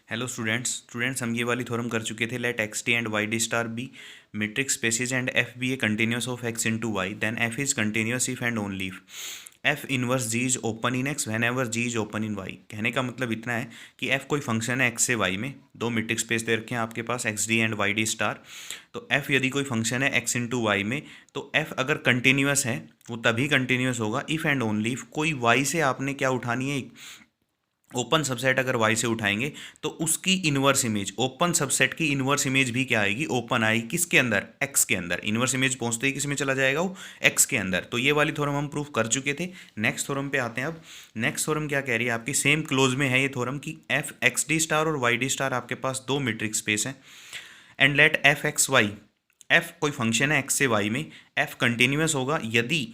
Hello students हम ये वाली थ्योरम कर चुके थे। Let X T and Y D star be metric spaces and F be a continuous of X into Y, then F is continuous if and only if F inverse G is open in X whenever G is open in Y. कहने का मतलब इतना है कि F कोई function है X से Y में, दो मेट्रिक स्पेस दे रखे हैं आपके पास X D and Y D star. तो एफ यदि कोई फंक्शन है एक्स इंटू वाई में, तो एफ अगर कंटिन्यूस है वो तभी कंटिन्यूस होगा इफ़ एंड ओनली इफ कोई वाई से आपने क्या उठानी है, ओपन सबसेट अगर वाई से उठाएंगे तो उसकी इनवर्स इमेज, ओपन सबसेट की इनवर्स इमेज भी क्या आएगी, ओपन आएगी। किसके अंदर? एक्स के अंदर। इनवर्स इमेज पहुंचते ही किस में चला जाएगा वो, एक्स के अंदर। तो ये वाली थ्योरम हम प्रूफ कर चुके थे। नेक्स्ट थ्योरम पे आते हैं। अब नेक्स्ट थ्योरम क्या कह रही है आपकी, सेम क्लोज में है ये थ्योरम की एफ एक्स डी स्टार और वाई डी स्टार आपके पास दो मेट्रिक स्पेस है and let F X Y, F कोई फंक्शन है एक्स से वाई में, एफ कंटिन्यूस होगा यदि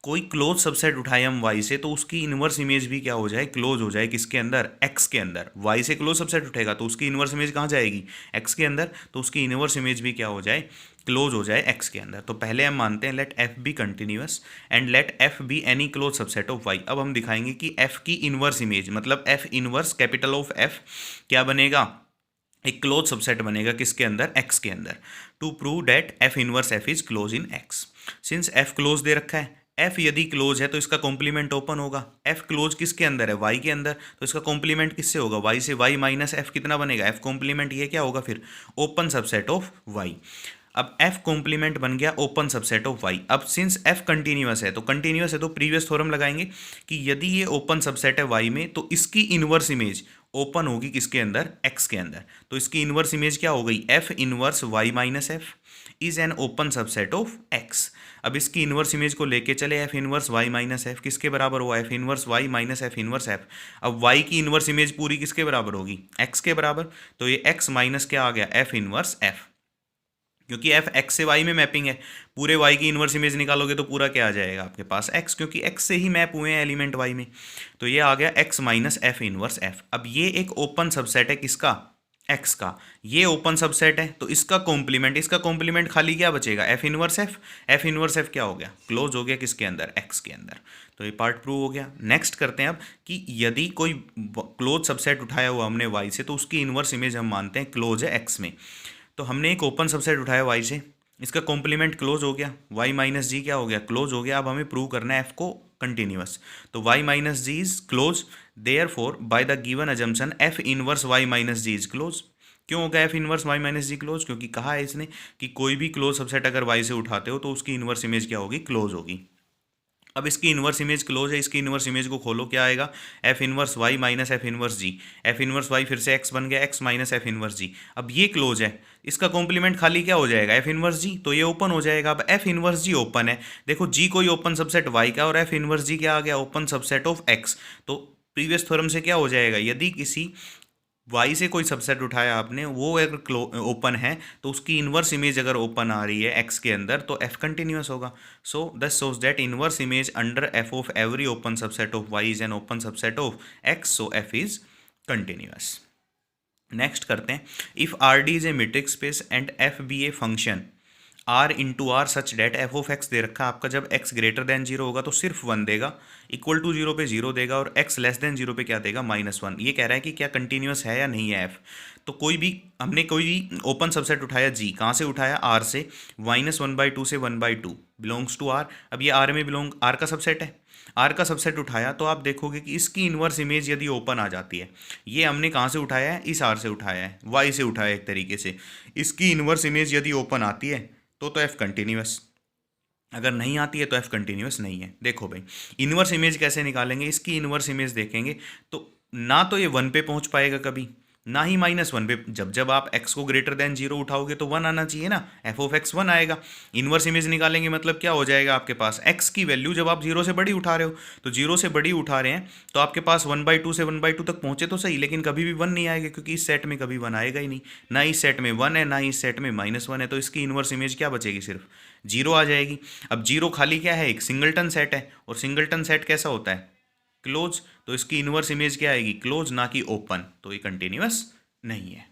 कोई क्लोज सबसेट उठाए हम वाई से तो उसकी इनवर्स इमेज भी क्या हो जाए, क्लोज हो जाए। किसके अंदर? एक्स के अंदर। वाई से क्लोज सबसेट उठेगा तो उसकी इनवर्स इमेज कहाँ जाएगी, एक्स के अंदर। तो उसकी इनवर्स इमेज भी क्या हो जाए, क्लोज हो जाए एक्स के अंदर। तो पहले हम मानते हैं let F be continuous and let F be any close subset of Y. अब हम दिखाएंगे कि एफ की इनवर्स इमेज मतलब F inverse capital of F क्या बनेगा, एक क्लोज सबसेट बनेगा। किसके अंदर? एक्स के अंदर। To prove that F inverse F is close in X. Since F close दे रखा है, एफ यदि क्लोज है तो इसका कॉम्प्लीमेंट ओपन होगा। एफ क्लोज किसके अंदर है? वाई के अंदर। तो इसका कॉम्प्लीमेंट किससे होगा? वाई से। वाई माइनस एफ कितना बनेगा? F complement. ये क्या होगा फिर? Open subset of Y. अब एफ कॉम्प्लीमेंट बन गया ओपन सबसेट ऑफ वाई। अब सिंस एफ कंटिन्यूस है तो प्रीवियस थ्योरम लगाएंगे कि यदि ये ओपन सबसेट है वाई में तो इसकी इनवर्स इमेज ओपन होगी किसके अंदर? एक्स के अंदर। तो इसकी इनवर्स इमेज क्या हो गई? F inverse Y minus F is an open subset of X. अब इसकी इनवर्स इमेज को लेके चले, F inverse Y minus F किसके बराबर हुआ? F inverse Y minus F inverse F. अब वाई की इनवर्स इमेज पूरी किसके बराबर होगी? एक्स के बराबर। तो ये एक्स माइनस क्या आ गया? एफ इनवर्स एफ, क्योंकि एफ एक्स से वाई में मैपिंग है। पूरे वाई की इनवर्स इमेज निकालोगे तो पूरा क्या आ जाएगा आपके पास? एक्स, क्योंकि एक्स से ही मैप हुए हैं एलिमेंट वाई में। तो ये आ गया X minus F inverse F. अब ये एक ओपन सबसेट है किसका? एक्स का। ये ओपन सबसेट है तो इसका कॉम्प्लीमेंट, इसका कॉम्प्लीमेंट खाली क्या बचेगा? F inverse F. F inverse F क्या हो गया? क्लोज हो गया किसके अंदर? एक्स के अंदर। तो ये पार्ट प्रूव हो गया। नेक्स्ट करते हैं अब कि यदि कोई क्लोज सबसेट उठाया हुआ हमने वाई से तो उसकी इनवर्स इमेज हम मानते हैं क्लोज है एक्स में। तो हमने एक ओपन सबसेट उठाया वाई से, इसका कॉम्प्लीमेंट क्लोज हो गया, वाई माइनस जी क्या हो गया? क्लोज हो गया। अब हमें प्रूव करना है एफ को कंटिन्यूस। तो Y minus G is close, therefore by the given assumption F inverse Y minus G is close. क्यों होगा F inverse Y minus G close? क्योंकि कहा है इसने कि कोई भी क्लोज सबसेट अगर वाई से उठाते हो तो उसकी इनवर्स इमेज क्या होगी? क्लोज होगी। अब इसकी इनवर्स इमेज क्लोज है, इसकी इनवर्स इमेज को खोलो, क्या आएगा? F inverse Y minus F inverse G. F inverse Y फिर से एक्स बन गया, X minus F inverse G. अब ये क्लोज है, इसका कॉम्प्लीमेंट खाली क्या हो जाएगा? एफ इनवर्स जी। तो ये ओपन हो जाएगा। अब एफ इनवर्स जी ओपन है, देखो जी कोई ओपन सबसेट वाई का और एफ इनवर्स जी क्या आ गया? Open subset of x. तो प्रीवियस थ्योरम से क्या हो जाएगा, यदि किसी वाई से कोई सबसेट उठाया आपने, वो अगर ओपन है तो उसकी इनवर्स इमेज अगर ओपन आ रही है एक्स के अंदर तो एफ कंटिन्यूस होगा। So this shows that inverse image under F of every open subset of Y is an open subset of X, so F is continuous. Next करते हैं, if R D is a metric space and F be a function R into R such that F of X दे रखा है आपका, जब x greater than zero होगा तो सिर्फ वन देगा, इक्वल टू जीरो पे जीरो देगा और एक्स लेस देन जीरो पे क्या देगा? Minus one. ये कह रहा है कि क्या कंटिन्यूस है या नहीं है एफ। तो कोई भी हमने कोई भी ओपन सबसेट उठाया जी, कहाँ से उठाया? आर से। माइनस वन बाई टू से one by two belongs to R. अब ये आर में बिलोंग, आर का सबसेट है, आर का सबसेट उठाया तो आप देखोगे कि इसकी इनवर्स इमेज यदि ओपन आ जाती है, ये हमने कहाँ से उठाया है? इस आर से उठाया है, वाई से उठाया है एक तरीके से। इसकी इनवर्स इमेज यदि ओपन आती है तो एफ कंटिन्यूस, अगर नहीं आती है तो एफ कंटिन्यूस नहीं है। देखो भाई, इनवर्स इमेज कैसे निकालेंगे? इसकी इनवर्स इमेज देखेंगे तो ना तो ये वन पे पहुंच पाएगा कभी, ना ही माइनस वन पे। जब जब आप एक्स को ग्रेटर देन जीरो उठाओगे तो वन आना चाहिए ना, एफ ऑफ एक्स वन आएगा। इनवर्स इमेज निकालेंगे मतलब क्या हो जाएगा आपके पास? एक्स की वैल्यू जब आप जीरो से बड़ी उठा रहे हो, तो जीरो से बड़ी उठा रहे हैं तो आपके पास वन बाई टू से वन बाई टू तक पहुंचे तो सही, लेकिन कभी भी वन नहीं आएगा क्योंकि इस सेट में कभी वन आएगा ही नहीं। ना इस सेट में वन है, ना इस सेट में माइनस वन है, तो इसकी इनवर्स इमेज क्या बचेगी? सिर्फ जीरो आ जाएगी। अब जीरो खाली क्या है? एक सिंगलटन सेट है, और सिंगलटन सेट कैसा होता है? क्लोज। तो इसकी इनवर्स इमेज क्या आएगी? क्लोज, ना कि ओपन। तो ये कंटिन्यूस नहीं है।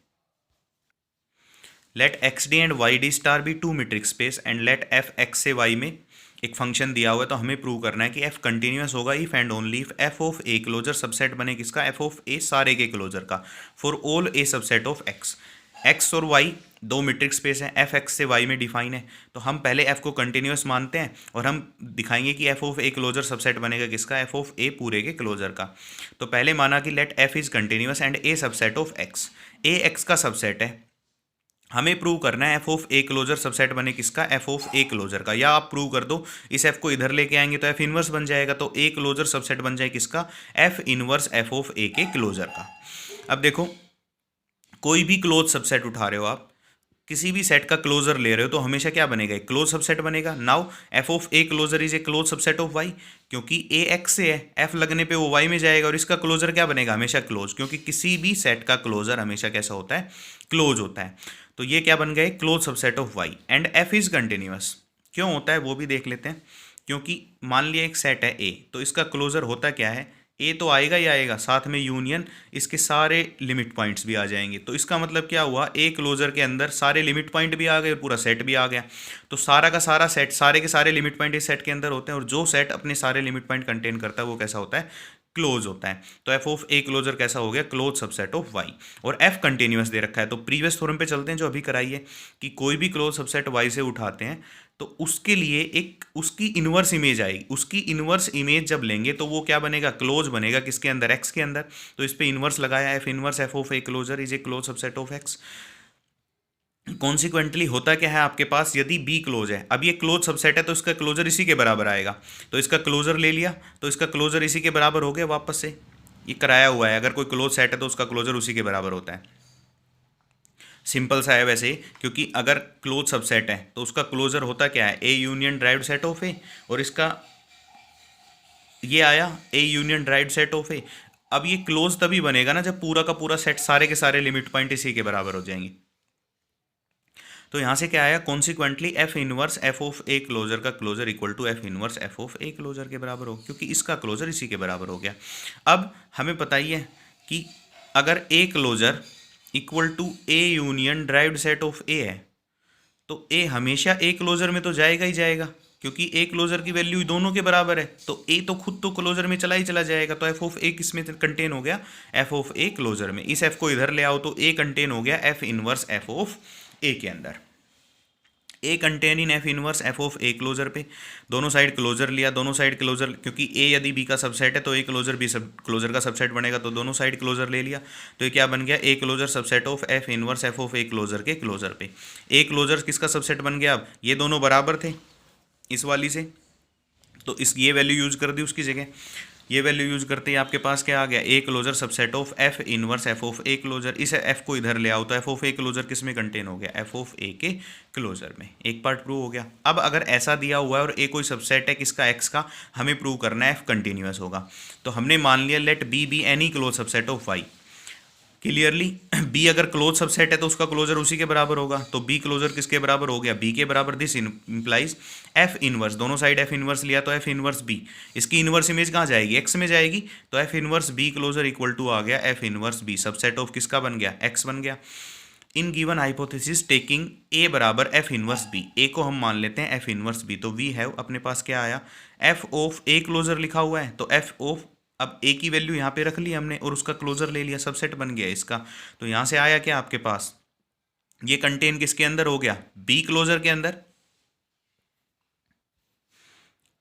Let X D and Y D star be two metric space and let F X से वाई में एक फंक्शन दिया हुआ है तो हमें प्रूव करना है कि एफ कंटिन्यूस होगा if and only if f of A closure subset बने किसका, एफ ऑफ ए सारे के क्लोजर का, for all A subset of X. X और वाई दो मीट्रिक स्पेस है, एफ एक्स से वाई में डिफाइन है, तो हम पहले एफ को कंटिन्यूस मानते हैं और हम दिखाएंगे कि f of A closure subset बनेगा किसका, एफ ऑफ ए पूरे के क्लोजर का। तो पहले माना कि let f is continuous and A subset of X, A X का सबसेट है, हमें प्रूव करना है F of A closure subset बने किसका, एफ ऑफ ए क्लोजर का। या आप प्रूव कर दो, इस एफ को इधर लेके आएंगे तो एफ इनवर्स बन जाएगा, तो ए क्लोजर सबसेट बन जाए किसका, F inverse F of A के क्लोजर का। अब देखो कोई भी क्लोज सबसेट उठा रहे हो आप, किसी भी सेट का क्लोजर ले रहे हो तो हमेशा क्या बनेगा, एक क्लोज सबसेट बनेगा। Now f of A closure is a close subset of Y, क्योंकि ए एक्स से है, एफ लगने पे वो वाई में जाएगा और इसका क्लोजर क्या बनेगा, हमेशा क्लोज, क्योंकि किसी भी सेट का क्लोजर हमेशा कैसा होता है, क्लोज होता है। तो ये क्या बन गए, close subset of Y. And f is continuous क्यों होता है वो भी देख लेते हैं, क्योंकि मान लिया एक सेट है ए, तो इसका क्लोजर होता क्या है, ए तो आएगा ही आएगा, साथ में यूनियन इसके सारे लिमिट पॉइंट्स भी आ जाएंगे। तो इसका मतलब क्या हुआ, ए क्लोजर के अंदर सारे लिमिट पॉइंट भी आ गए और पूरा सेट भी आ गया। तो सारा का सारा सेट, सारे के सारे लिमिट पॉइंट इस सेट के अंदर होते हैं, और जो सेट अपने सारे लिमिट पॉइंट कंटेन करता है वो कैसा होता है, क्लोज होता है। तो एफ ऑफ ए क्लोजर कैसा हो गया, क्लोज सबसेट ऑफ वाई। और एफ कंटिन्यूस दे रखा है, तो प्रीवियस थ्योरम पे चलते हैं जो अभी कराइए, कि कोई भी क्लोज सबसेट वाई से उठाते हैं तो उसके लिए एक उसकी इनवर्स इमेज आएगी, उसकी इनवर्स इमेज जब लेंगे तो वो क्या बनेगा, क्लोज बनेगा, किसके अंदर, एक्स के अंदर। तो इस पे इनवर्स लगाया, f inverse F of A closure is a close subset of X. Consequently होता क्या है आपके पास, यदि बी क्लोज है, अब ये क्लोज सबसेट है तो इसका क्लोजर इसी के बराबर आएगा, तो इसका क्लोजर ले लिया तो इसका क्लोजर इसी के बराबर हो गया, वापस से ये कराया हुआ है, अगर कोई क्लोज सेट है तो उसका क्लोजर उसी के बराबर होता है। सिंपल सा है वैसे, क्योंकि अगर क्लोज सबसेट है तो उसका क्लोजर होता क्या है, A union derived set of A, और इसका ये आया A union derived set of A. अब ये क्लोज तभी बनेगा ना जब पूरा का पूरा सेट, सारे के सारे लिमिट पॉइंट इसी के बराबर हो जाएंगे। तो यहाँ से क्या आया, consequently F inverse F of A closure का closure equal to F inverse F of A closure के बराबर हो, क्योंकि इसका क्लोजर इसी के बराबर हो गया। अब हमें बताइए कि अगर A closure equal to A union derived set of A है, तो ए हमेशा ए क्लोजर में तो जाएगा ही जाएगा, क्योंकि ए क्लोजर की वैल्यू दोनों के बराबर है, तो ए तो खुद तो क्लोजर में चला ही चला जाएगा। तो एफ ऑफ ए किस में कंटेन हो गया, एफ ऑफ ए क्लोजर में। इस एफ को इधर ले आओ तो ए कंटेन हो गया F inverse F of A के अंदर, A contain in F inverse F of A closure पे। दोनों साइड क्लोजर लिया, दोनों साइड क्लोजर, क्योंकि ए यदि बी का सबसेट है तो ए क्लोजर बी सब क्लोजर का सबसेट बनेगा, तो दोनों साइड क्लोजर ले लिया, तो ये क्या बन गया, A closure subset of f inverse F of A closure के क्लोजर पे। ए क्लोजर किसका सबसेट बन गया, अब ये दोनों बराबर थे इस वाली से, तो इस ये वैल्यू यूज कर दी उसकी जगह, ये वैल्यू यूज करते ही आपके पास क्या आ गया, A closure subset of f inverse F of A closure. इस एफ को इधर ले आओ तो एफ ऑफ ए क्लोजर किस में कंटेन हो गया, एफ ऑफ ए के क्लोजर में। एक पार्ट प्रूव हो गया। अब अगर ऐसा दिया हुआ है और ए कोई सबसेट है किसका, एक्स का, हमें प्रूव करना है एफ कंटिन्यूस होगा। तो हमने मान लिया let B be any close subset of Y. Clearly B अगर क्लोज सबसेट है तो उसका क्लोजर उसी के बराबर होगा, तो बी क्लोजर किसके बराबर हो गया, बी के बराबर। दिस इंप्लाइज एफ इनवर्स, दोनों साइड एफ इनवर्स लिया तो एफ इनवर्स बी, इसकी इनवर्स इमेज कहाँ जाएगी, एक्स में जाएगी, तो F inverse B closure equal to आ गया F inverse B, subset of किसका बन गया, एक्स बन गया। In given hypothesis taking A बराबर एफ इनवर्स बी, ए को हम मान लेते हैं एफ इनवर्स बी, तो वी हैव अपने पास क्या आया, एफ ऑफ ए क्लोजर लिखा हुआ है, तो एफ ऑफ, अब ए की वैल्यू यहाँ पे रख ली हमने और उसका क्लोजर ले लिया, सबसेट बन गया इसका। तो यहाँ से आया क्या आपके पास, ये कंटेन किसके अंदर हो गया, बी क्लोजर के अंदर,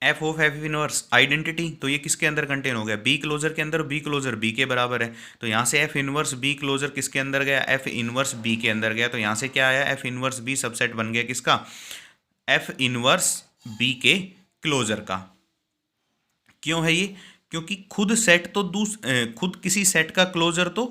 F of f inverse identity, तो ये किसके अंदर कंटेन हो गया, बी क्लोजर के अंदर, बी क्लोजर बी के बराबर है, तो यहाँ से एफ इनवर्स बी क्लोजर किसके अंदर गया, एफ इनवर्स बी के अंदर गया, तो यहाँ से क्या आया, एफ इनवर्स बी सबसेट बन गया किसका, एफ इनवर्स बी के क्लोजर का। क्यों है ये, क्योंकि खुद सेट तो खुद किसी सेट का क्लोजर तो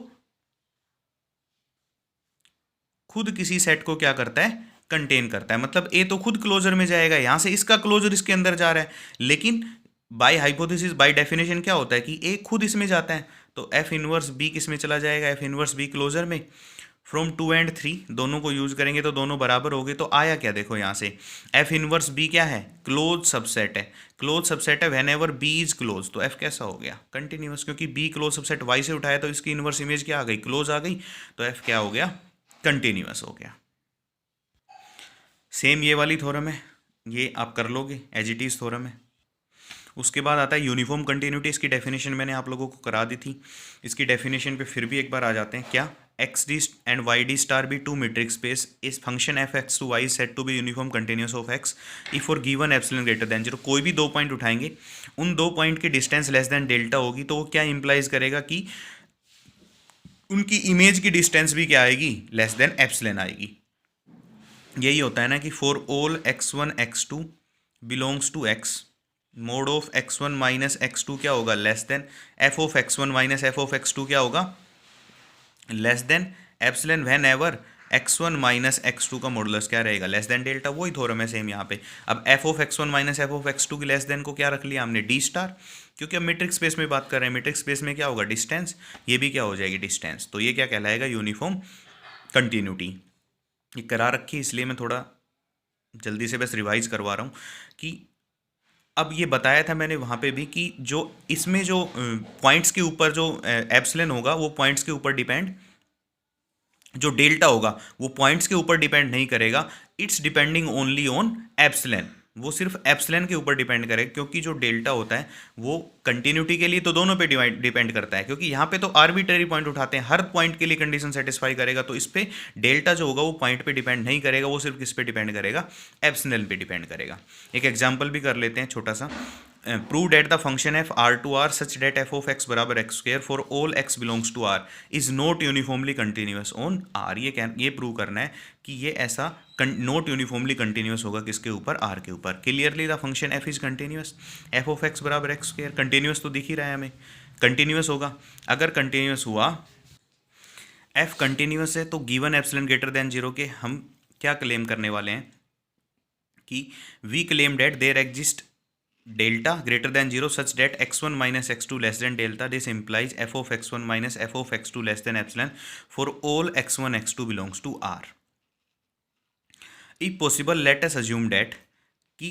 खुद किसी सेट को क्या करता है, कंटेन करता है, मतलब ए तो खुद क्लोजर में जाएगा, यहां से इसका क्लोजर इसके अंदर जा रहा है, लेकिन बाय हाइपोथेसिस बाय डेफिनेशन क्या होता है कि ए खुद इसमें जाता है, तो एफ इनवर्स बी किस में चला जाएगा, एफ इनवर्स बी क्लोजर में। फ्रॉम 2 एंड 3 दोनों को यूज करेंगे तो दोनों बराबर हो गए, तो आया क्या, देखो यहाँ से एफ इनवर्स बी क्या है, क्लोज सबसेट है, क्लोज सबसेट है when ever be is close, तो एफ कैसा हो गया, कंटिन्यूस, क्योंकि बी क्लोज सबसेट वाई से उठाया तो इसकी इनवर्स इमेज क्या आ गई, क्लोज आ गई, तो एफ क्या हो गया, कंटिन्यूस हो गया। सेम ये वाली थ्योरम है, ये आप कर लोगे, एज इट इज़ थ्योरम है। उसके बाद आता है यूनिफॉर्म कंटिन्यूटी। इसकी डेफिनेशन मैंने आप लोगों को करा दी थी। इसकी डेफिनेशन पे फिर भी एक बार आ जाते हैं। क्या? X D and Y D star be two metric space इस function F X to Y set to be uniform continuous of X if for given epsilon greater than zero. कोई भी दो पॉइंट उठाएंगे, उन दो पॉइंट की distance less than delta होगी, तो वो क्या इंप्लाइज करेगा कि उनकी इमेज की डिस्टेंस भी क्या आएगी? लेस देन एप्सिलॉन आएगी। यही होता है ना कि for all x one x two belongs to X, mod of x one minus x two क्या होगा? Less than f of x one minus f of x two क्या होगा? Less than epsilon whenever x one minus x two का modulus क्या रहेगा? Less than delta. वही theorem है same यहाँ पे। अब f of x one minus f of x two की लेस देन को क्या रख लिया हमने? डी स्टार, क्योंकि अब मीट्रिक स्पेस में बात कर रहे हैं। मीट्रिक स्पेस में क्या होगा? डिस्टेंस। ये भी क्या हो जाएगी? डिस्टेंस। तो ये क्या कहलाएगा? Uniform continuity. ये करा रखी, इसलिए मैं थोड़ा जल्दी से बस रिवाइज करवा रहा हूँ कि अब ये बताया था मैंने वहाँ पे भी कि जो इसमें जो पॉइंट्स के ऊपर जो एप्सिलॉन होगा वो पॉइंट्स के ऊपर डिपेंड, जो डेल्टा होगा वो पॉइंट्स के ऊपर डिपेंड नहीं करेगा। It's depending only on epsilon. वो सिर्फ एप्सिलॉन के ऊपर डिपेंड करेगा, क्योंकि जो डेल्टा होता है वो कंटिन्यूटी के लिए तो दोनों पे डिपेंड करता है, क्योंकि यहाँ पे तो आर्बिट्ररी पॉइंट उठाते हैं, हर पॉइंट के लिए कंडीशन सेटिस्फाई करेगा। तो इस पे डेल्टा जो होगा वो पॉइंट पे डिपेंड नहीं करेगा, वो सिर्फ किस पे डिपेंड करेगा? एप्सिलॉन पे डिपेंड करेगा। एक एग्जाम्पल भी कर लेते हैं छोटा सा। Prove that the function F R to R such that F of X बराबर X square for all X belongs to R is not uniformly continuous on R. ये प्रूव करना है कि ये ऐसा नॉट यूनिफॉर्मली कंटिन्यूस होगा किसके ऊपर? आर के ऊपर। Clearly the function F is continuous, F of X बराबर एक्स स्क्वायर। कंटिन्यूस तो दिख ही रहा है हमें, कंटिन्यूस होगा। अगर कंटिन्यूस हुआ, एफ कंटिन्यूस है, तो given epsilon greater than zero के हम क्या क्लेम करने वाले हैं कि we claim that there exist delta greater than zero such that x one minus x two less than delta. This implies f of x one minus f of x two less than epsilon for all x one x two belongs to R. If possible let us assume that कि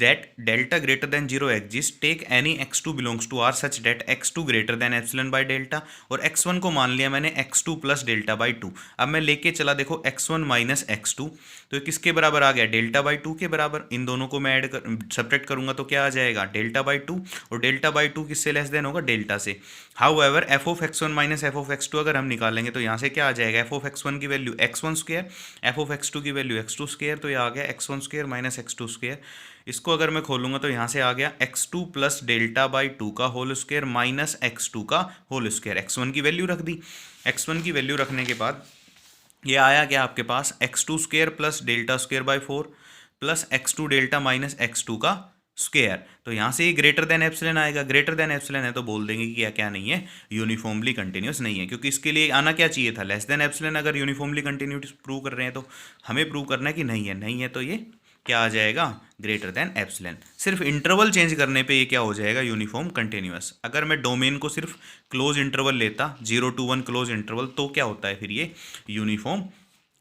that delta greater than zero exists, take any x2 belongs to r such that x2 greater than epsilon by delta। और x1 को मान लिया मैंने x2 plus delta by to. अब मैं लेके चला देखो x1 माइनस x2, तो किसके बराबर आ गया? डेल्टा बाई टू के बराबर। इन दोनों को मैं सब्ट्रैक्ट करूंगा तो क्या आ जाएगा? Delta by two. और डेल्टा बाई टू किससे लेस देन होगा? डेल्टा से। However f of x one minus f of x two अगर हम निकालेंगे तो यहाँ से क्या आ जाएगा? एफ ऑफ एक्स वन की value x one square, f of x two की वैल्यू एक्स टू स्क्वायर, तो ये आ गया x one square minus x two square. इसको अगर मैं खोलूंगा तो यहाँ से आ गया X two plus delta by two का whole square minus x two का होल स्क्वायर। एक्स वन की वैल्यू रख दी। एक्स वन की वैल्यू रखने के बाद ये आया क्या आपके पास? X two square plus delta square by four plus X two delta minus x two का स्क्वायर। तो यहाँ से ये ग्रेटर देन एप्सिलॉन आएगा। ग्रेटर देन एप्सिलॉन है तो बोल देंगे कि क्या नहीं है? यूनिफॉर्मली कंटिन्यूस नहीं है, क्योंकि इसके लिए आना क्या चाहिए था? Less than epsilon. अगर यूनिफॉर्मली कंटिन्यूस प्रूव कर रहे हैं तो हमें प्रूव करना है कि नहीं है। नहीं है तो ये क्या आ जाएगा? Greater than epsilon. सिर्फ इंटरवल चेंज करने पे ये क्या हो जाएगा? Uniform continuous. अगर मैं डोमेन को सिर्फ क्लोज इंटरवल लेता, 0 to 1 क्लोज इंटरवल, तो क्या होता है फिर? ये यूनिफॉर्म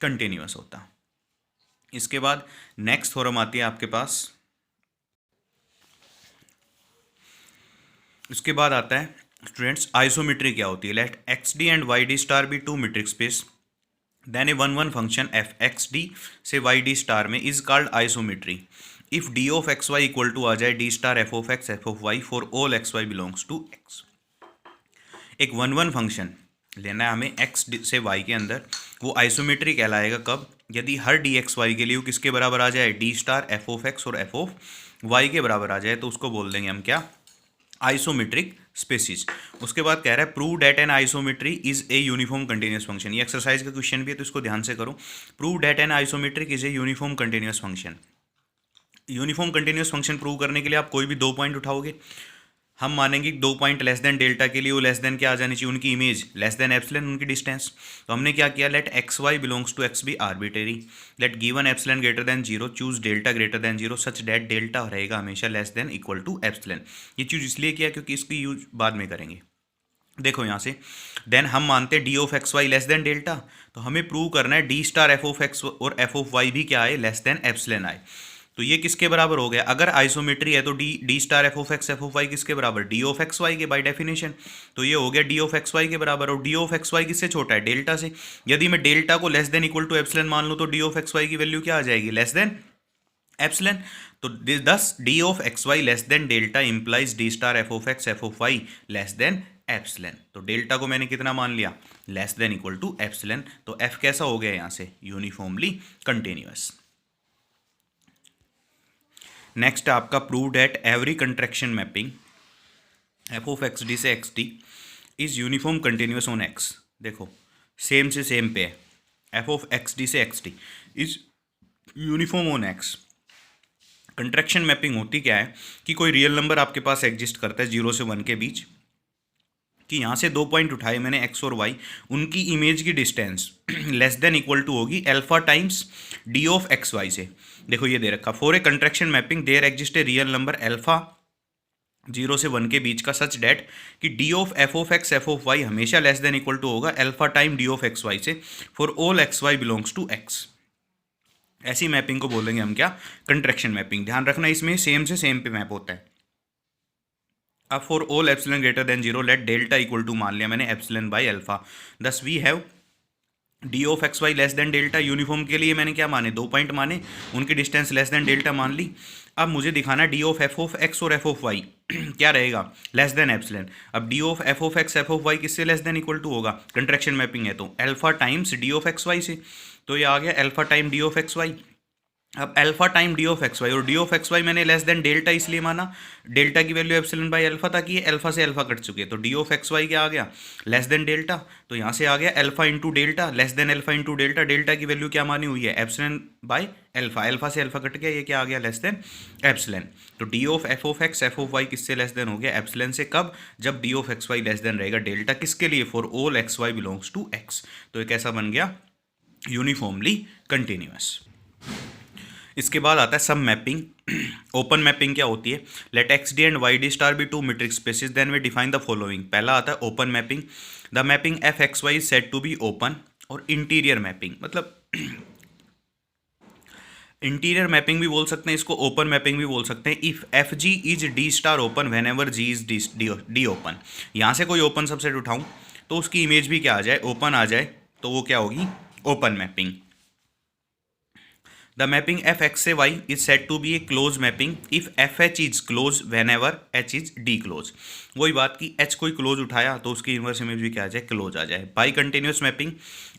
कंटिन्यूस होता। इसके बाद नेक्स्ट थ्योरम आती है आपके पास। इसके बाद आता है स्टूडेंट्स आइसोमेट्री क्या होती है। Let X D and Y D star be two metric space then a one one function F X D से वाई डी स्टार में is called isometry if D of x Y equal to आ जाए D star F of x F of Y for all x Y belongs to X. एक one one function लेना है हमें x से Y के अंदर, वो आइसोमेट्री कहलाएगा कब? यदि हर डी एक्स वाई के लिए वो किसके बराबर आ जाए? D star F of x और एफ ऑफ वाई के बराबर आ जाए, तो उसको बोल देंगे हम क्या? Isometric spaces. उसके बाद कह रहा है prove that an isometry is a uniform continuous function. ये एक्सरसाइज का क्वेश्चन भी है तो इसको ध्यान से करो। Prove that an isometric is a uniform continuous function. Uniform continuous function prove करने के लिए आप कोई भी दो पॉइंट उठाओगे, हम मानेंगे दो पॉइंट लेस देन डेल्टा के लिए वो लेस देन क्या आ जानी चाहिए? उनकी इमेज लेस देन एप्सिलॉन, उनकी डिस्टेंस। तो हमने क्या किया? Let x Y belongs to X be arbitrary. Let given epsilon greater than zero choose delta greater than zero such that delta रहेगा हमेशा less than equal to epsilon. ये choose इसलिए किया क्योंकि इसकी यूज बाद में करेंगे। देखो यहाँ से देन हम मानते हैं d of x y less than delta, तो हमें प्रूव करना है d star F of x और एफ ऑफ वाई भी क्या आए? लेस देन एप्सिलॉन आए। तो ये किसके बराबर हो गया? अगर आइसोमेट्री है तो d star F of F of y किसके बराबर? डी ऑफ एक्स वाई के बाय डेफिनेशन। तो ये हो गया डी ऑफ एक्स वाई के बराबर, और डी ऑफ एक्स वाई किससे छोटा है? डेल्टा से। यदि मैं डेल्टा को less than equal to epsilon मान लूँ तो डी ऑफ एक्स वाई की वैल्यू क्या आ जाएगी? Less than epsilon. तो thus d of x y less than delta implies d star F of x F of y less than epsilon. तो delta को मैंने कितना मान लिया, less than equal to epsilon. तो एफ कैसा हो गया यहाँ से, यूनिफॉर्मली कंटिन्यूअस। नेक्स्ट आपका prove that every contraction mapping F of X D से X D is uniform continuous on X. देखो सेम से सेम पे है, एफ ऑफ एक्स डी से X D is uniform on X. Contraction mapping होती क्या है कि कोई रियल नंबर आपके पास एग्जिस्ट करता है 0 से 1 के बीच, कि यहाँ से 2 पॉइंट उठाए मैंने x और y, उनकी इमेज की distance less than equal to होगी alpha times D of x Y से। देखो ये दे रखा, for a contraction mapping there exist a real number alpha 0 से 1 के बीच का सच डेट कि D of F of x F of Y हमेशा लेस देन इक्वल टू होगा alpha time D of x Y से for all x Y belongs to X. ऐसी mapping को बोलेंगे हम क्या, कंट्रैक्शन मैपिंग। ध्यान रखना इसमें सेम से सेम पे मैप होता है। अब for all epsilon greater than 0 let delta equal to मान लिया मैंने epsilon by alpha, thus we have d of x y less than delta. Uniform के लिए मैंने क्या माने, 2 पॉइंट माने, उनकी डिस्टेंस लेस देन डेल्टा मान ली। अब मुझे दिखाना D of F of x और एफ ऑफ वाई क्या रहेगा, लेस देन एप्सिलॉन। अब D of F of x F of Y किससे लेस देन इक्वल टू होगा, कंट्रैक्शन मैपिंग है तो alpha times D of x Y से। तो ये आ गया alpha time D of x Y. अब alpha time D of x Y, और डी ऑफ एक्स वाई मैंने लेस देन डेल्टा इसलिए माना, डेल्टा की वैल्यू एप्सिलॉन बाई अल्फा था कि ये अल्फा से अल्फा कट चुके, तो डी ऑफ एक्स वाई क्या आ गया, लेस देन डेल्टा। तो यहाँ से आ गया alpha into delta, less than alpha into delta. Delta की वैल्यू क्या मानी हुई है, एप्सिलॉन बाई अल्फा, अल्फा से अल्फा कट गया, ये क्या आ गया, लेस देन एप्सिलॉन। तो d of F of x F of Y किससे लेस देन हो गया, एप्सिलॉन से। कब, जब d of x y less than रहेगा डेल्टा किसके लिए, for all x Y belongs to X. तो ये कैसा बन गया, यूनिफॉर्मली कंटिन्यूअस। इसके बाद आता है सब मैपिंग। ओपन मैपिंग क्या होती है, let X D and Y D star be two matrix spaces then we define the following. पहला आता है open mapping, the mapping f X Y is said to be open. और interior mapping, मतलब interior mapping भी बोल सकते हैं इसको, ओपन मैपिंग भी बोल सकते हैं। If f G is d star open whenever G is d open. यहाँ से कोई ओपन सबसेट उठाऊँ तो उसकी इमेज भी क्या आ जाए, ओपन आ जाए, तो वो क्या होगी, open mapping. The mapping f x से y is said to be a close mapping if f h is close whenever h is d close। वही बात की h कोई क्लोज उठाया तो उसकी इनवर्स इमेज भी क्या आ जाए, क्लोज आ जाए। By continuous mapping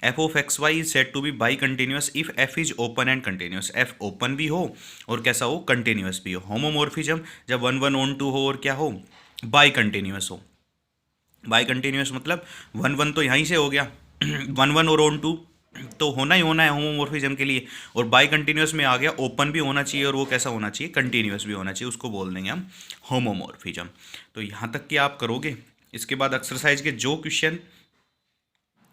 f of x y is said to be by continuous if f is open and continuous। f open भी हो और कैसा हो, कंटिन्यूस भी हो। होमोमॉर्फिज्म जब 1 1 on 2 हो और क्या हो, बाई कंटिन्यूस हो। बाई कंटिन्यूस मतलब 1 1 तो यहीं से हो गया 1 1 और on 2 तो होना ही होना है होमोमॉर्फिज्म के लिए। और बाई कंटिन्यूस में आ गया ओपन भी होना चाहिए और वो कैसा होना चाहिए, कंटिन्यूस भी होना चाहिए, उसको बोल देंगे हम होमोमॉर्फिज्म। तो यहाँ तक कि आप करोगे। इसके बाद एक्सरसाइज के जो क्वेश्चन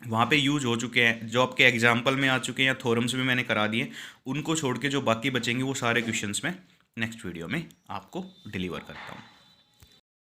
वहाँ पे यूज हो चुके हैं, जो आपके एग्जाम्पल में आ चुके हैं या थ्योरम्स में मैंने करा दिए, उनको छोड़ के जो बाकी बचेंगे वो सारे क्वेश्चंस में नेक्स्ट वीडियो में आपको डिलीवर करता हूँ।